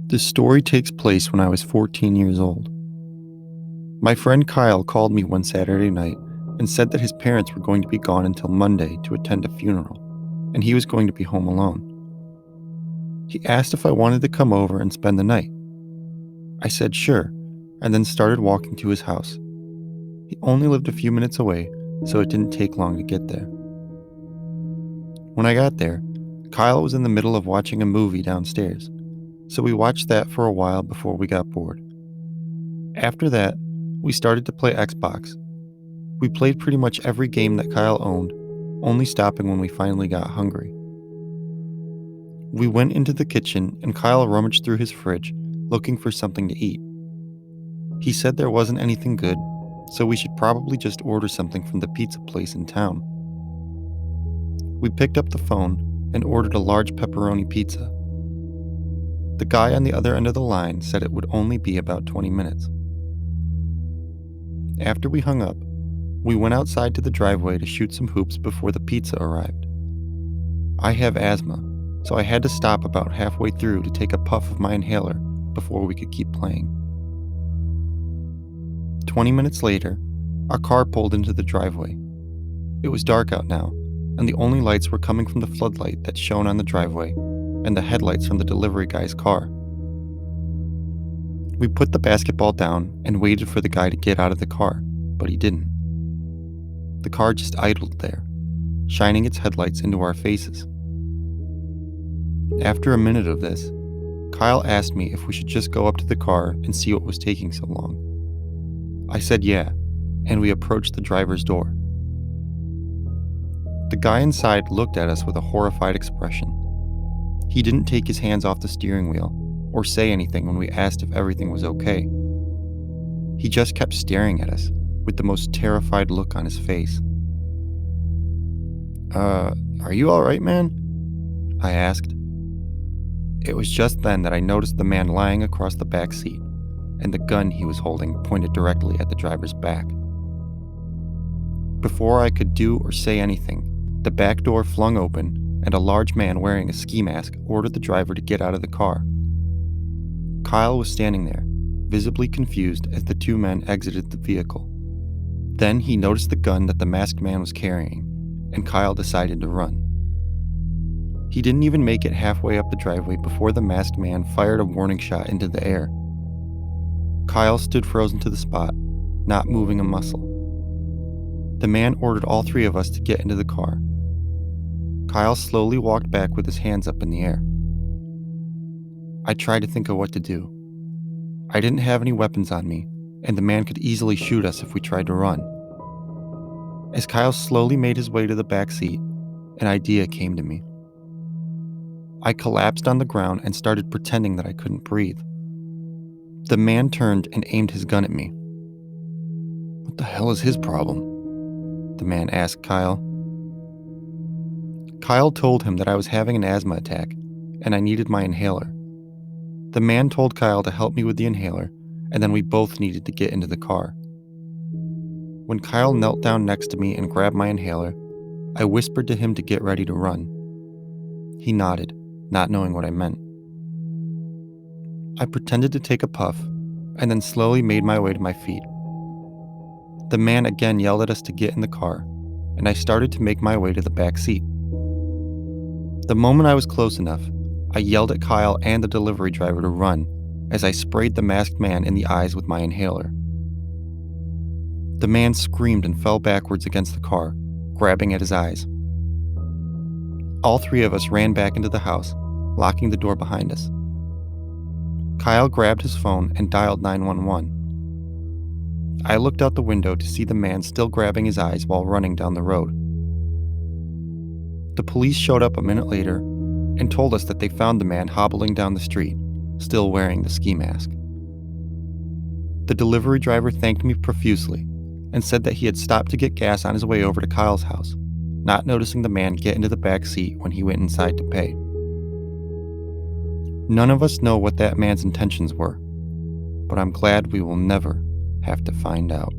This story takes place when I was 14 years old. My friend Kyle called me one Saturday night and said that his parents were going to be gone until Monday to attend a funeral, and he was going to be home alone. He asked if I wanted to come over and spend the night. I said sure, and then started walking to his house. He only lived a few minutes away, so it didn't take long to get there. When I got there, Kyle was in the middle of watching a movie downstairs, so we watched that for a while before we got bored. After that, we started to play Xbox. We played pretty much every game that Kyle owned, only stopping when we finally got hungry. We went into the kitchen and Kyle rummaged through his fridge, looking for something to eat. He said there wasn't anything good, so we should probably just order something from the pizza place in town. We picked up the phone and ordered a large pepperoni pizza. The guy on the other end of the line said it would only be about 20 minutes. After we hung up, we went outside to the driveway to shoot some hoops before the pizza arrived. I have asthma, so I had to stop about halfway through to take a puff of my inhaler before we could keep playing. 20 minutes later, our car pulled into the driveway. It was dark out now, and the only lights were coming from the floodlight that shone on the driveway and the headlights from the delivery guy's car. We put the basketball down and waited for the guy to get out of the car, but he didn't. The car just idled there, shining its headlights into our faces. After a minute of this, Kyle asked me if we should just go up to the car and see what was taking so long. I said yeah, and we approached the driver's door. The guy inside looked at us with a horrified expression. He didn't take his hands off the steering wheel or say anything when we asked if everything was okay. He just kept staring at us with the most terrified look on his face. Are you all right, man?" I asked. It was just then that I noticed the man lying across the back seat, and the gun he was holding pointed directly at the driver's back. Before I could do or say anything, the back door flung open, and a large man wearing a ski mask ordered the driver to get out of the car. Kyle was standing there, visibly confused as the two men exited the vehicle. Then he noticed the gun that the masked man was carrying, and Kyle decided to run. He didn't even make it halfway up the driveway before the masked man fired a warning shot into the air. Kyle stood frozen to the spot, not moving a muscle. The man ordered all three of us to get into the car. Kyle slowly walked back with his hands up in the air. I tried to think of what to do. I didn't have any weapons on me, and the man could easily shoot us if we tried to run. As Kyle slowly made his way to the back seat, an idea came to me. I collapsed on the ground and started pretending that I couldn't breathe. The man turned and aimed his gun at me. "What the hell is his problem?" the man asked Kyle. Kyle told him that I was having an asthma attack and I needed my inhaler. The man told Kyle to help me with the inhaler, and then we both needed to get into the car. When Kyle knelt down next to me and grabbed my inhaler, I whispered to him to get ready to run. He nodded, not knowing what I meant. I pretended to take a puff, and then slowly made my way to my feet. The man again yelled at us to get in the car, and I started to make my way to the back seat. The moment I was close enough, I yelled at Kyle and the delivery driver to run as I sprayed the masked man in the eyes with my inhaler. The man screamed and fell backwards against the car, grabbing at his eyes. All three of us ran back into the house, locking the door behind us. Kyle grabbed his phone and dialed 911. I looked out the window to see the man still grabbing his eyes while running down the road. The police showed up a minute later and told us that they found the man hobbling down the street, still wearing the ski mask. The delivery driver thanked me profusely and said that he had stopped to get gas on his way over to Kyle's house, not noticing the man get into the back seat when he went inside to pay. None of us know what that man's intentions were, but I'm glad we will never have to find out.